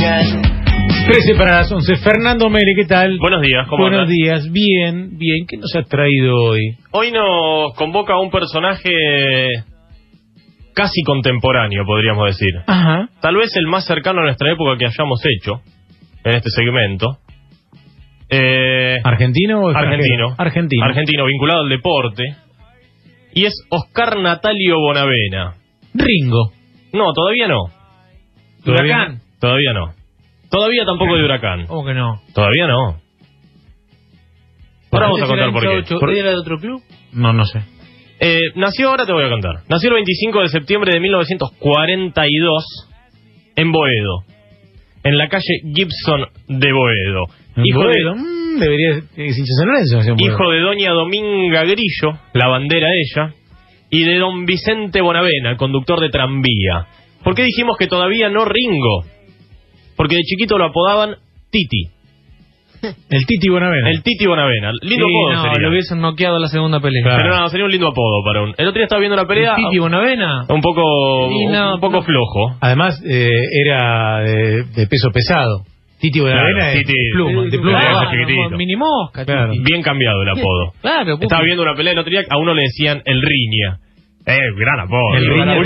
13 para las 11. Fernando Mele, ¿qué tal? Buenos días, ¿cómo Buenos andas? días, bien, bien. ¿Qué nos has traído hoy? Hoy nos convoca un personaje casi contemporáneo, podríamos decir. Ajá. Tal vez el más cercano a nuestra época que hayamos hecho en este segmento. ¿Argentino o Argentino. Argentino. Argentino, vinculado al deporte. Y es Oscar Natalio Bonavena. Ringo. No, todavía no. ¿Huracán? Todavía no. Todavía tampoco de Huracán. ¿Cómo que no? Todavía no. Ahora vamos a contar por qué. ¿Era de otro club? No sé. Nació, ahora te voy a contar. Nació el 25 de septiembre de 1942 en Boedo, en la calle Gibson de Boedo. Debería ser hincha San Lorenzo. Hijo de doña Dominga Grillo, la bandera ella, y de don Vicente Bonavena, el conductor de tranvía. ¿Por qué dijimos que todavía no Ringo? Porque de chiquito lo apodaban Titi. El Titi Bonavena. El Titi Bonavena. Lindo apodo sería. Lo hubiesen noqueado la segunda pelea. Claro. Pero no, sería un lindo apodo para un... El otro día estaba viendo la pelea... ¿El Titi Bonavena? Un poco, un poco flojo. Además, era de peso pesado. Titi Bonavena Claro, es Titi, de pluma. claro, chiquitito. Mini mosca. Claro. Bien cambiado el apodo. Claro. Estaba viendo una pelea el otro día, a uno le decían el Riña. Gran apodo. El Riña,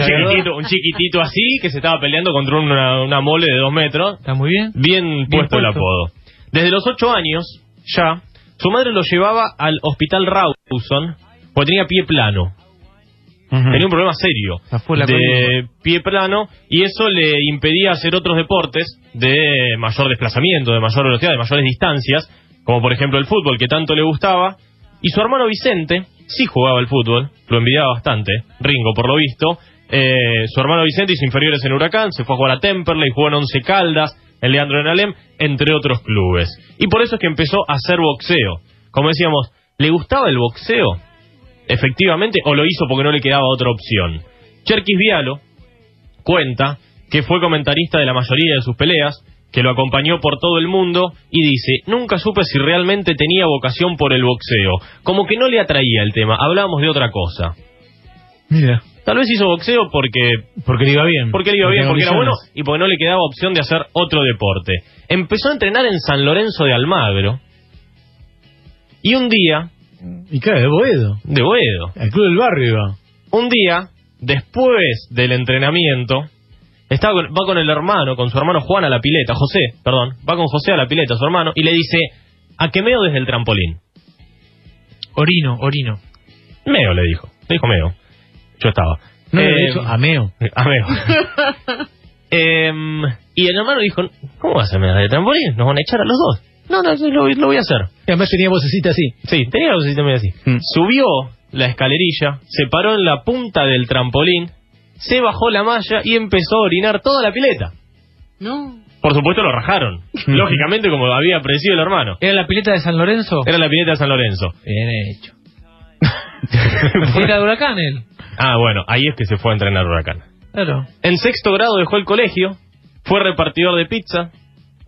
un chiquitito así que se estaba peleando contra una mole de 2 metros. Está muy bien. Bien puesto el apodo. Desde los 8 años, ya, su madre lo llevaba al hospital Rawson, porque tenía pie plano. Tenía un problema serio de pie plano y eso le impedía hacer otros deportes de mayor desplazamiento, de mayor velocidad, de mayores distancias, como por ejemplo el fútbol que tanto le gustaba. Y su hermano Vicente sí jugaba al fútbol, lo envidiaba bastante, Ringo por lo visto. Su hermano Vicente hizo inferiores en Huracán, se fue a jugar a Temperley, jugó en Once Caldas, en Leandro en Alem, entre otros clubes. Y por eso es que empezó a hacer boxeo. Como decíamos, ¿le gustaba el boxeo? Efectivamente, o lo hizo porque no le quedaba otra opción. Cherkis Vialo cuenta que fue comentarista de la mayoría de sus peleas, que lo acompañó por todo el mundo y dice, nunca supe si realmente tenía vocación por el boxeo, como que no le atraía el tema, hablábamos de otra cosa. Mira. Tal vez hizo boxeo porque le iba bien. Porque le iba bien, porque era bueno y porque no le quedaba opción de hacer otro deporte. Empezó a entrenar en San Lorenzo de Almagro y un día... Y claro, de Boedo. De Boedo. El club del barrio iba. Un día, después del entrenamiento, va con el hermano, con su hermano Juan a la pileta, va con José a la pileta, su hermano, y le dice, ¿a qué meo desde el trampolín? Orino. Meo, le dijo meo. Yo estaba. No le he dicho ameo. Ameo. Y el hermano dijo, ¿cómo vas a mear de trampolín? Nos van a echar a los dos. No, lo voy a hacer. Y además tenía vocecita así. Sí, tenía vocecita medio así. Subió la escalerilla, se paró en la punta del trampolín, se bajó la malla y empezó a orinar toda la pileta. No. Por supuesto lo rajaron. Lógicamente, como había predecido el hermano. ¿Era la pileta de San Lorenzo? Era la pileta de San Lorenzo. Bien hecho. ¿Era de Huracán él? Ah, bueno, ahí es que se fue a entrenar Huracán. Claro. En 6º grado dejó el colegio, fue repartidor de pizza,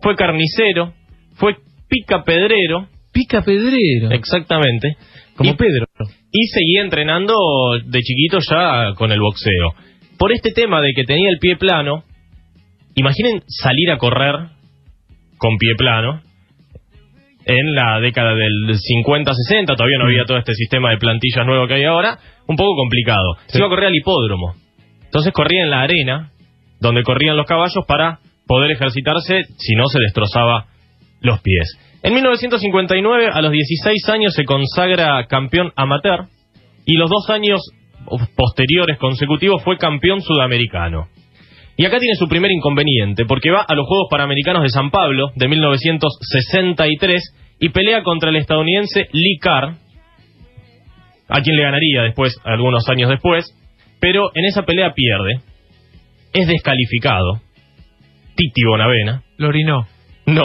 fue carnicero, fue picapedrero. Picapedrero. Exactamente. Como Pedro. Y seguía entrenando de chiquito ya con el boxeo. Por este tema de que tenía el pie plano, imaginen salir a correr con pie plano en la década del 50-60, todavía no había todo este sistema de plantillas nuevo que hay ahora, un poco complicado. Se iba a correr al hipódromo. Entonces corría en la arena, donde corrían los caballos para poder ejercitarse, si no se destrozaba los pies. En 1959, a los 16 años, se consagra campeón amateur y los 2 años posteriores consecutivos fue campeón sudamericano. Y acá tiene su primer inconveniente, porque va a los Juegos Panamericanos de San Pablo de 1963 y pelea contra el estadounidense Lee Carr, a quien le ganaría después, algunos años después, pero en esa pelea pierde, es descalificado. Titi Bonavena. Lo orinó. No.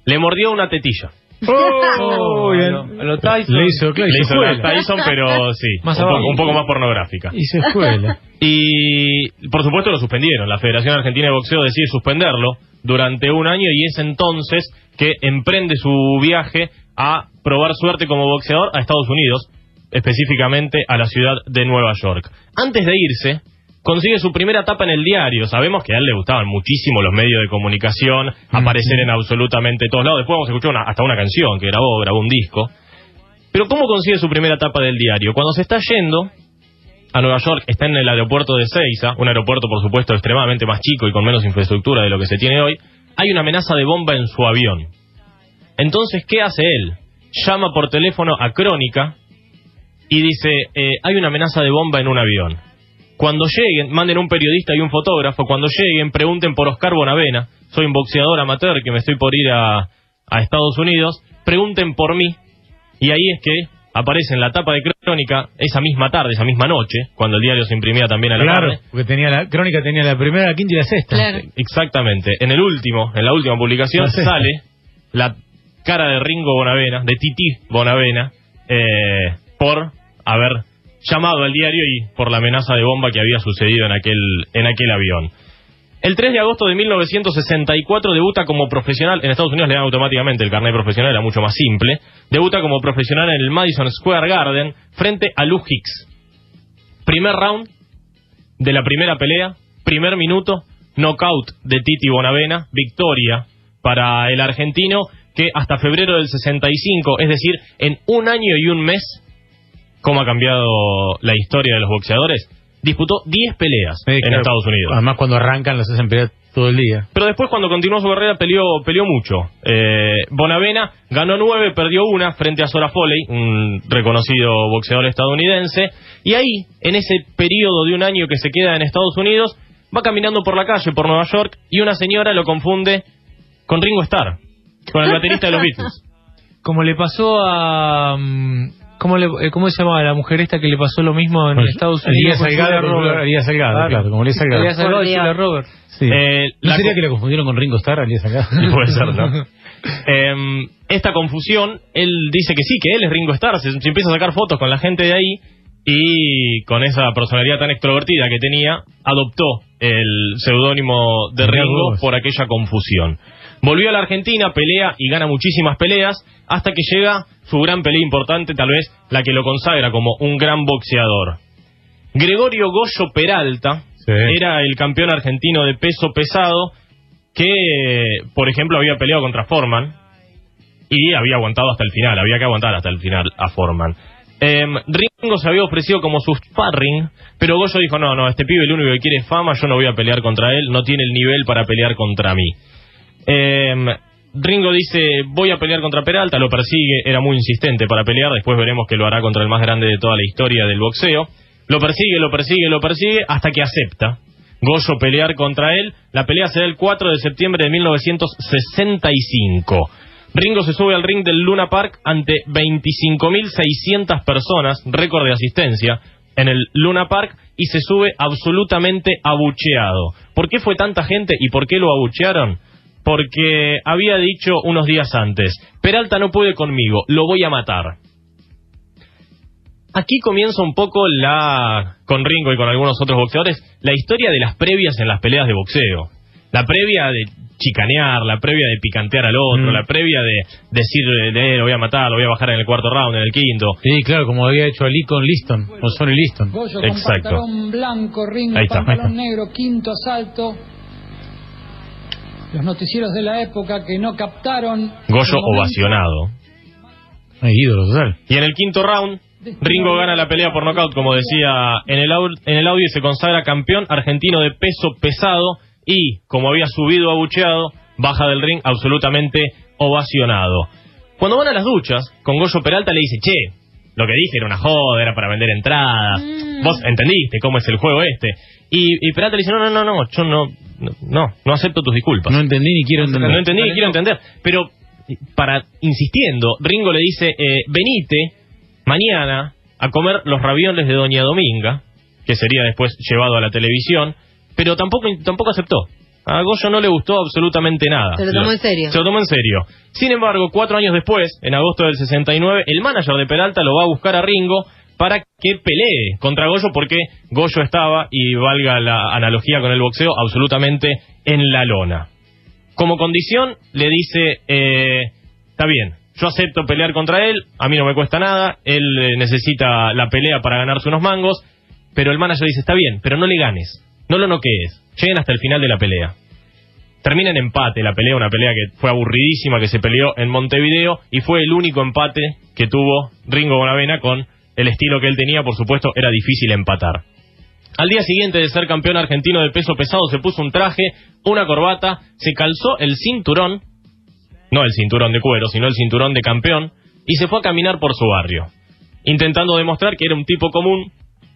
Le mordió una tetilla. Lo Tyson. Le hizo Tyson, pero sí, un poco más pornográfica. Y se escuela. Y por supuesto lo suspendieron. La Federación Argentina de Boxeo decide suspenderlo durante 1 año y es entonces que emprende su viaje a probar suerte como boxeador a Estados Unidos, específicamente a la ciudad de Nueva York. Antes de irse, consigue su primera etapa en el diario. Sabemos que a él le gustaban muchísimo los medios de comunicación, aparecer en absolutamente todos lados. Después vamos a escuchar hasta una canción que grabó un disco. Pero ¿cómo consigue su primera etapa del diario? Cuando se está yendo a Nueva York, está en el aeropuerto de Ezeiza, un aeropuerto por supuesto extremadamente más chico y con menos infraestructura de lo que se tiene hoy. Hay una amenaza de bomba en su avión. Entonces, ¿qué hace él? Llama por teléfono a Crónica y dice, hay una amenaza de bomba en un avión. Cuando lleguen, manden un periodista y un fotógrafo. Cuando lleguen, pregunten por Oscar Bonavena. Soy un boxeador amateur que me estoy por ir a Estados Unidos. Pregunten por mí. Y ahí es que aparece en la tapa de Crónica esa misma tarde, esa misma noche, cuando el diario se imprimía también a la tarde. Porque Crónica tenía la primera, la quinta y la sexta. Claro. Exactamente. En la última publicación sale la cara de Ringo Bonavena, de Titi Bonavena, por haber llamado al diario y por la amenaza de bomba que había sucedido en aquel avión. El 3 de agosto de 1964 debuta como profesional. En Estados Unidos le dan automáticamente el carnet profesional, era mucho más simple. Debuta como profesional en el Madison Square Garden frente a Lou Hicks. Primer round de la primera pelea, primer minuto, knockout de Titi Bonavena, victoria para el argentino que hasta febrero del 65, es decir, en un año y un mes, ¿cómo ha cambiado la historia de los boxeadores? Disputó 10 peleas en Estados Unidos. Además, cuando arrancan los hacen pelear todo el día. Pero después, cuando continuó su carrera, peleó mucho. Bonavena ganó 9, perdió 1 frente a Zora Folley, un reconocido boxeador estadounidense. Y ahí, en ese periodo de un año que se queda en Estados Unidos, va caminando por la calle, por Nueva York, y una señora lo confunde con Ringo Starr, con el baterista de los Beatles. Como le pasó a... ¿Cómo se llamaba la mujer esta que le pasó lo mismo en Estados Unidos? Elías Salgado, claro, como Elías Salgado. Elías Salgado y Julia Robert. Sí. ¿No sería que la confundieron con Ringo Starr, Elías Salgado? Puede ser, ¿no? Esta confusión, él dice que sí, que él es Ringo Starr, se empieza a sacar fotos con la gente de ahí y con esa personalidad tan extrovertida que tenía, adoptó el seudónimo de Ringo por aquella confusión. Volvió a la Argentina, pelea y gana muchísimas peleas, hasta que llega su gran pelea importante, tal vez la que lo consagra como un gran boxeador. Gregorio Goyo Peralta era el campeón argentino de peso pesado que, por ejemplo, había peleado contra Foreman y había aguantado hasta el final, había que aguantar hasta el final a Foreman. Ringo se había ofrecido como su sparring, pero Goyo dijo, no, este pibe el único que quiere es fama, yo no voy a pelear contra él, no tiene el nivel para pelear contra mí. Ringo dice, voy a pelear contra Peralta, lo persigue, era muy insistente para pelear, después veremos que lo hará contra el más grande de toda la historia del boxeo. Lo persigue, hasta que acepta Goyo pelear contra él. La pelea será el 4 de septiembre de 1965. Ringo se sube al ring del Luna Park ante 25.600 personas, récord de asistencia en el Luna Park, y se sube absolutamente abucheado. ¿Por qué fue tanta gente y por qué lo abuchearon? Porque había dicho unos días antes, Peralta no puede conmigo, lo voy a matar. Aquí comienza un poco con Ringo y con algunos otros boxeadores, la historia de las previas en las peleas de boxeo. La previa de chicanear, la previa de picantear al otro, la previa de decir, lo voy a matar, lo voy a bajar en el cuarto round, en el quinto. Sí, claro, como había hecho Ali con Liston, con Sonny Liston. Goyo exacto. Con pantalón blanco, Ringo pantalón negro, quinto asalto. Los noticieros de la época que no captaron... Goyo ovacionado. Ídolo total. Y en el quinto round, Ringo gana la pelea por nocaut, como decía en el audio, y se consagra campeón argentino de peso pesado. Y, como había subido abucheado, baja del ring absolutamente ovacionado. Cuando van a las duchas, con Goyo Peralta le dice, che, lo que dije era una joda, era para vender entradas. Vos entendiste cómo es el juego este. Y Peralta le dice, no, yo no acepto tus disculpas. No entendí ni quiero entender. No entendí ni quiero entender. Pero, insistiendo, Ringo le dice, venite mañana a comer los ravioles de Doña Dominga, que sería después llevado a la televisión, pero tampoco aceptó. A Goyo no le gustó absolutamente nada. Se lo tomó en serio. Se lo tomó en serio. Sin embargo, 4 años después, en agosto del 69, el manager de Peralta lo va a buscar a Ringo para que pelee contra Goyo, porque Goyo estaba, y valga la analogía con el boxeo, absolutamente en la lona. Como condición, le dice, está bien, yo acepto pelear contra él, a mí no me cuesta nada, él necesita la pelea para ganarse unos mangos, pero el manager dice, está bien, pero no le ganes, no lo noquees, lleguen hasta el final de la pelea. Termina en empate la pelea, una pelea que fue aburridísima, que se peleó en Montevideo, y fue el único empate que tuvo Ringo Bonavena. Con el estilo que él tenía, por supuesto, era difícil empatar. Al día siguiente de ser campeón argentino de peso pesado, se puso un traje, una corbata, se calzó el cinturón, no el cinturón de cuero, sino el cinturón de campeón, y se fue a caminar por su barrio, intentando demostrar que era un tipo común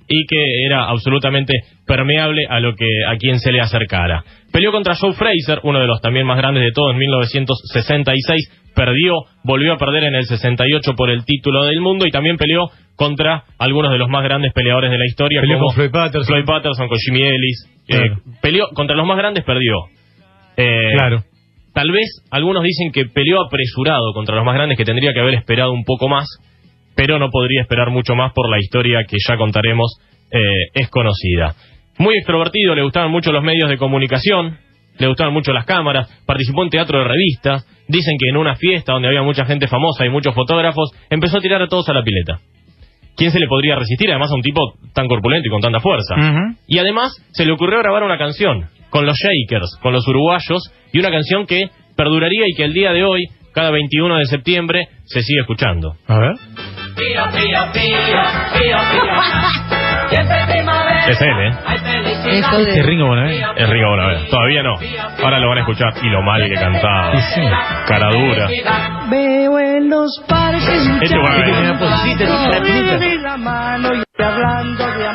y que era absolutamente permeable a quien se le acercara. Peleó contra Joe Frazier, uno de los también más grandes de todos, en 1966, perdió, volvió a perder en el 68 por el título del mundo, y también peleó contra algunos de los más grandes peleadores de la historia, peleó como con Floyd Patterson, con Jimmy Ellis, claro. Peleó contra los más grandes, perdió. Claro. Tal vez algunos dicen que peleó apresurado contra los más grandes, que tendría que haber esperado un poco más, pero no podría esperar mucho más por la historia que ya contaremos, es conocida. Muy extrovertido, le gustaban mucho los medios de comunicación, le gustaban mucho las cámaras, participó en teatro de revistas, dicen que en una fiesta donde había mucha gente famosa y muchos fotógrafos, empezó a tirar a todos a la pileta. ¿Quién se le podría resistir, además, a un tipo tan corpulento y con tanta fuerza? Y además se le ocurrió grabar una canción con los Shakers, con los uruguayos, y una canción que perduraría y que el día de hoy, cada 21 de septiembre, se sigue escuchando. A ver. Es él, ¿eh? Es Ringo Bonavena. Es Ringo Bonavena. Todavía no. Ahora lo van a escuchar. Y lo mal que cantaba. Sí. Cara dura. Veo en los parques Este es Bonavena.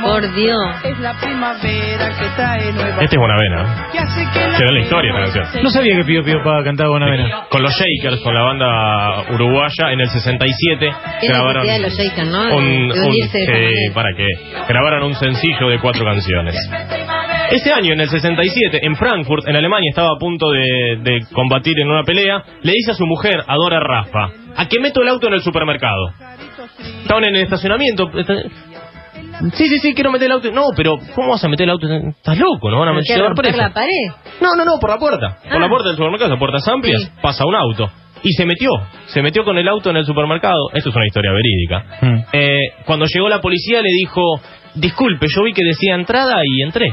Por Dios. es la primavera que trae nueva. Este es Bonavena. Que hace que la Quedó en la historia esta canción. No sabía que Pío Pío Paga cantaba Bonavena. Con los Shakers, con la banda uruguaya, en el 67 Qué grabaron necesidad de los Shakers, ¿no? De unirse de esa manera. ¿para qué? Grabaron un sencillo de 4 canciones. Ese año, en el 67, en Frankfurt, en Alemania, estaba a punto de combatir en una pelea. Le dice a su mujer, Adora Rafa, ¿a qué meto el auto en el supermercado? Estaban en el estacionamiento. Sí, quiero meter el auto. No, pero ¿cómo vas a meter el auto? Estás loco, ¿no? Van a llevar ¿Romper preso. la pared? No, por la puerta. Por la puerta del supermercado, puertas amplias, Sí. pasa un auto. Y se metió con el auto en el supermercado. Esto es una historia verídica. Cuando llegó la policía le dijo, disculpe, yo vi que decía entrada y entré.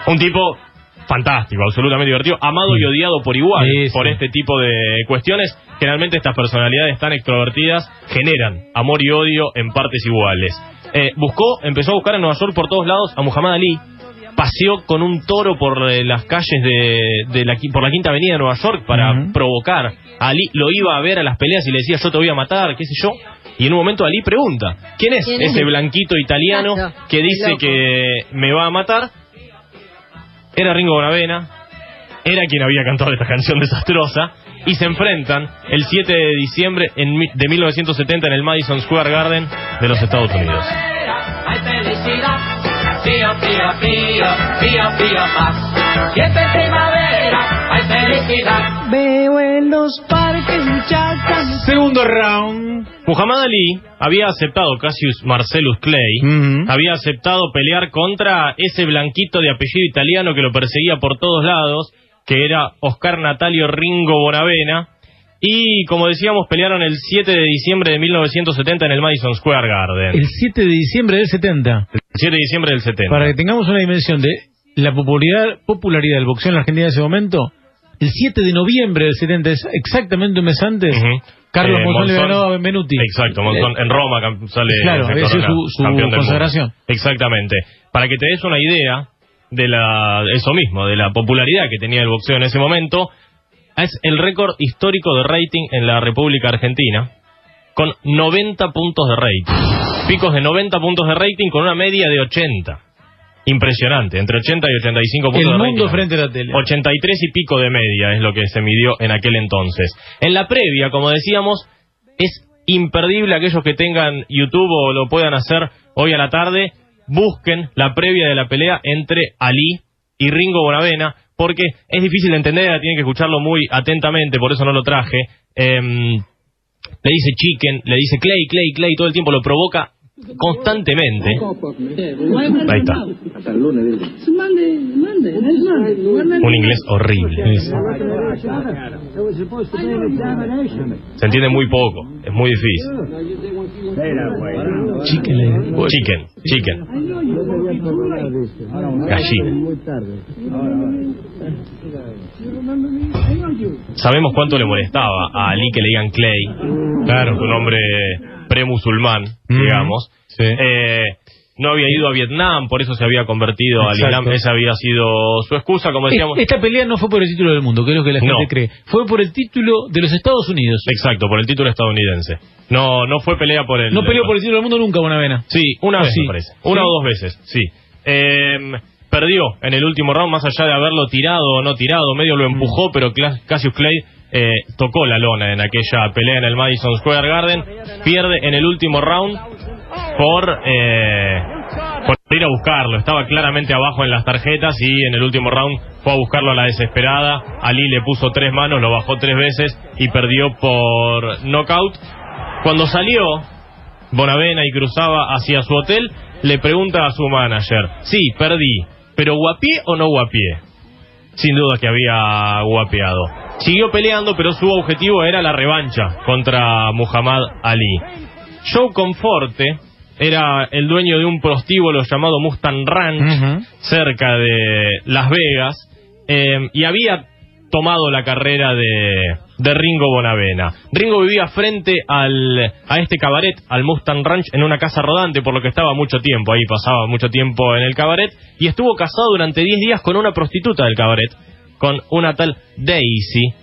Un tipo fantástico, absolutamente divertido, amado y odiado por igual, por este tipo de cuestiones. Generalmente estas personalidades tan extrovertidas generan amor y odio en partes iguales. Empezó a buscar en Nueva York por todos lados a Muhammad Ali. Paseó con un toro por las calles por la Quinta Avenida de Nueva York para provocar. Ali lo iba a ver a las peleas y le decía, yo te voy a matar, qué sé yo. Y en un momento Ali pregunta, ¿quién es ese blanquito italiano que dice que me va a matar? Era Ringo Bonavena, era quien había cantado esta canción desastrosa, y se enfrentan el 7 de diciembre de 1970 en el Madison Square Garden de los Estados Unidos. Hay felicidad, pío, pío, pío, pío, pío, paz. Siempre en primavera hay felicidad. Veo en los parques muchachas. Segundo round. Muhammad Ali había aceptado, Cassius Marcellus Clay, había aceptado pelear contra ese blanquito de apellido italiano que lo perseguía por todos lados, que era Oscar Natalio Ringo Bonavena. Y, como decíamos, pelearon el 7 de diciembre de 1970 en el Madison Square Garden. El 7 de diciembre del 70. El 7 de diciembre del 70. Para que tengamos una dimensión de la popularidad del boxeo en la Argentina en ese momento, el 7 de noviembre del 70, es exactamente un mes antes, Carlos Monzón le ganó a Benvenuti. Exacto, Monzón en Roma sale claro, esa es su campeón del consagración. mundo. Exactamente. Para que te des una idea de eso mismo, de la popularidad que tenía el boxeo en ese momento, es el récord histórico de rating en la República Argentina, con 90 puntos de rating. Picos de 90 puntos de rating con una media de 80. Impresionante, entre 80 y 85 puntos de rating. El mundo frente a la tele. 83 y pico de media es lo que se midió en aquel entonces. En la previa, como decíamos, es imperdible. Aquellos que tengan YouTube o lo puedan hacer hoy a la tarde, busquen la previa de la pelea entre Ali y Ringo Bonavena, porque es difícil de entender, tienen que escucharlo muy atentamente, por eso no lo traje. Le dice Chicken, le dice Clay, todo el tiempo lo provoca constantemente. Ahí está. Un inglés horrible. Se entiende muy poco, es muy difícil. Chicken. Gallina. Sabemos cuánto le molestaba a Ali que le digan Clay. Claro, un hombre pre-musulmán, digamos. Sí. No había ido a Vietnam, por eso se había convertido al Islam. Esa había sido su excusa, como decíamos. Esta pelea no fue por el título del mundo, que es lo que la gente cree. Fue por el título de los Estados Unidos. Exacto, por el título estadounidense. No fue pelea por el... No peleó por el título del mundo nunca, Bonavena. Sí, una vez me parece. Una o dos veces, sí. Perdió en el último round, más allá de haberlo tirado o no tirado, medio lo empujó, pero Cassius Clay tocó la lona en aquella pelea en el Madison Square Garden. Pierde en el último round por ir a buscarlo. Estaba claramente abajo en las tarjetas y en el último round fue a buscarlo a la desesperada. Ali le puso 3 manos, lo bajó 3 veces y perdió por knockout. Cuando salió Bonavena y cruzaba hacia su hotel, le pregunta a su manager: sí, perdí, pero ¿guapié o no guapié? Sin duda que había guapeado. Siguió peleando, pero su objetivo era la revancha contra Muhammad Ali. Joe Conforte era el dueño de un prostíbulo llamado Mustang Ranch, cerca de Las Vegas, y había tomado la carrera de Ringo Bonavena. Ringo vivía frente a este cabaret, al Mustang Ranch, en una casa rodante, por lo que estaba mucho tiempo ahí, pasaba mucho tiempo en el cabaret, y estuvo casado durante 10 días con una prostituta del cabaret, con una tal Daisy,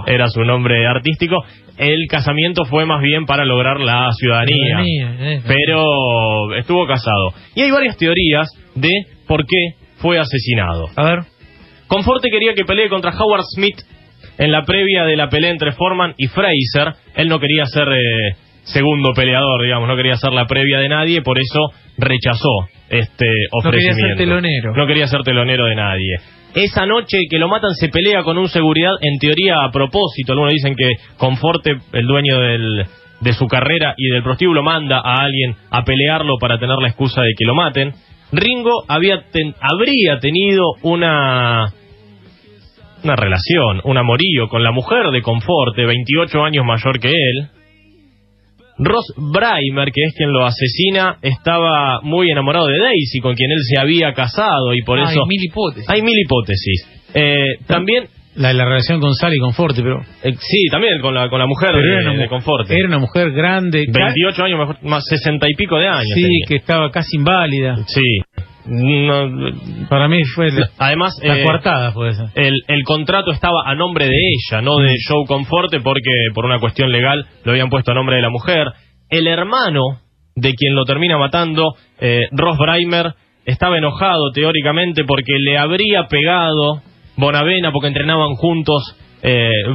era su nombre artístico. El casamiento fue más bien para lograr la ciudadanía, pero estuvo casado. Y hay varias teorías de por qué fue asesinado. A ver. Conforte quería que pelee contra Howard Smith en la previa de la pelea entre Foreman y Fraser. Él no quería ser segundo peleador, digamos, no quería ser la previa de nadie, por eso rechazó este ofrecimiento. No quería ser telonero de nadie. Esa noche que lo matan se pelea con un seguridad, en teoría a propósito. Algunos dicen que Conforte, el dueño de su carrera y del prostíbulo, manda a alguien a pelearlo para tener la excusa de que lo maten. Ringo habría tenido una relación, un amorío con la mujer de Conforte, 28 años mayor que él. Ross Brymer, que es quien lo asesina, estaba muy enamorado de Daisy, con quien él se había casado, y por eso... Hay mil hipótesis. También... La relación con Sally Conforte, pero... sí, también con la mujer de Conforte. Era una mujer grande... 28 años, mejor, más 60 y pico de años. Sí, tenía. Que estaba casi inválida. Sí. No, para mí fue además la coartada fue esa. El contrato estaba a nombre de ella, no de Joe Conforte, porque por una cuestión legal lo habían puesto a nombre de la mujer. El hermano de quien lo termina matando, Ross Brymer, estaba enojado teóricamente porque le habría pegado Bonavena porque entrenaban juntos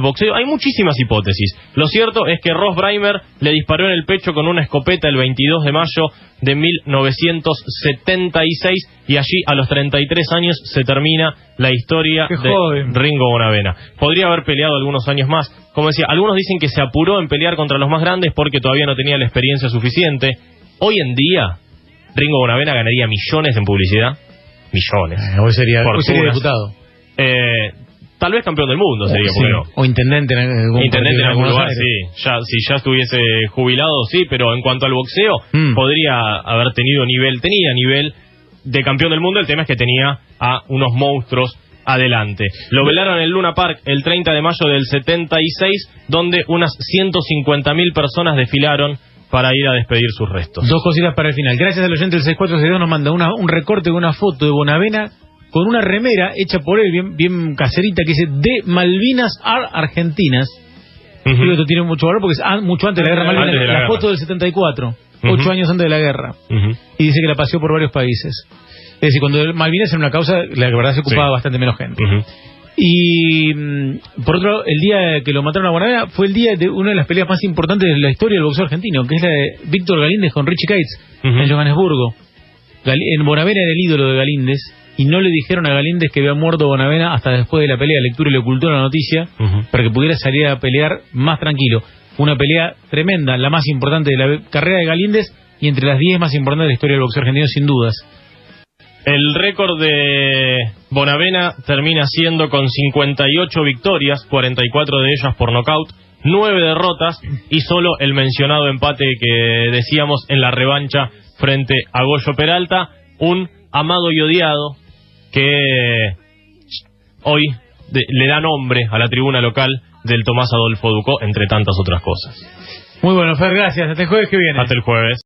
boxeo. Hay muchísimas hipótesis. Lo cierto es que Ross Brymer le disparó en el pecho con una escopeta el 22 de mayo de 1976 y allí a los 33 años se termina la historia de Ringo Bonavena. Podría haber peleado algunos años más. Como decía, algunos dicen que se apuró en pelear contra los más grandes porque todavía no tenía la experiencia suficiente. Hoy en día Ringo Bonavena ganaría millones en publicidad. Millones. Hoy sería diputado. Tal vez campeón del mundo sería, sí. O intendente en algún lugar, sí. Si ya estuviese jubilado, sí, pero en cuanto al boxeo, podría haber tenía nivel de campeón del mundo. El tema es que tenía a unos monstruos adelante. Lo velaron en Luna Park el 30 de mayo del 76, donde unas 150.000 personas desfilaron para ir a despedir sus restos. Dos cositas para el final. Gracias al oyente del 6462, nos manda un recorte de una foto de Bonavena con una remera hecha por él, bien caserita, que dice de Malvinas Argentinas. Creo que esto tiene mucho valor porque es mucho antes de la guerra Malvinas. La foto del 74, 8 años antes de la guerra. Y dice que la paseó por varios países. Es decir, cuando Malvinas era una causa, la verdad se ocupaba bastante menos gente. Y por otro lado, el día que lo mataron a Bonavena fue el día de una de las peleas más importantes de la historia del boxeo argentino, que es la de Víctor Galíndez con Richie Cates en Johannesburgo. Bonavena era el ídolo de Galíndez y no le dijeron a Galíndez que había muerto Bonavena hasta después de la pelea. Lectura le ocultó la noticia para que pudiera salir a pelear más tranquilo. Una pelea tremenda, la más importante de la carrera de Galíndez, y entre las 10 más importantes de la historia del boxeo argentino, sin dudas. El récord de Bonavena termina siendo con 58 victorias, 44 de ellas por nocaut, 9 derrotas y solo el mencionado empate que decíamos en la revancha frente a Goyo Peralta, un amado y odiado que hoy le da nombre a la tribuna local del Tomás Adolfo Ducó, entre tantas otras cosas. Muy bueno, Fer, gracias. Hasta el jueves que viene. Hasta el jueves.